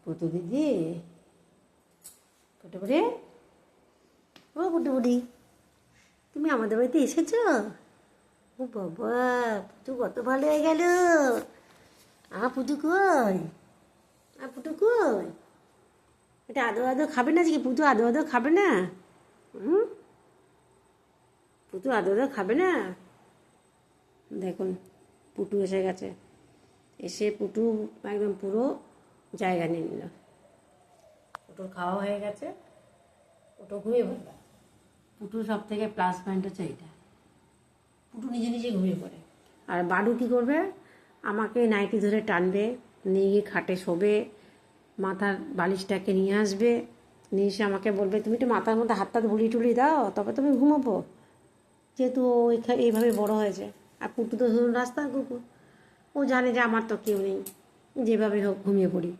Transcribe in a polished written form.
পুতু দিদি, পুটুপুরি, ও পুটুপুরি, তুমি আমাদের বাড়িতে এসেছো? ও বাবা, পুটু কত ভালো হয়ে গেল। পুটু কই? পুটু কই? এটা আদো আদো খাবে না আজকে? পুটু আদো আদো খাবে না? পুটু আদো আদো খাবে না? দেখুন, পুটু এসে গেছে। এসে পুটু একদম পুরো জায়গা নিয়ে নিল। পুটুর খাওয়া হয়ে গেছে, পুটু ঘুমিয়ে পড়বে। পুটুর সব থেকে প্লাস পয়েন্ট হচ্ছে এইটা, পুটু নিজে নিজে ঘুমিয়ে পড়ে। আর বাডু কী করবে? আমাকে নাইটি ধরে টানবে, নিয়ে গিয়ে খাটে শোবে, মাথার বালিশটাকে নিয়ে আসবে, নিয়ে এসে আমাকে বলবে তুমি একটু মাথার মধ্যে হাতটা বুলিয়ে টুলিয়ে দাও, তবে তুমি ঘুমাবো। যেহেতু ও এইভাবে বড় হয়েছে। আর পুটু তো ধরুন রাস্তার কুকুর, ও জানে যে আমার তো কেউ নেই, যেভাবে হোক ঘুমিয়ে পড়ি।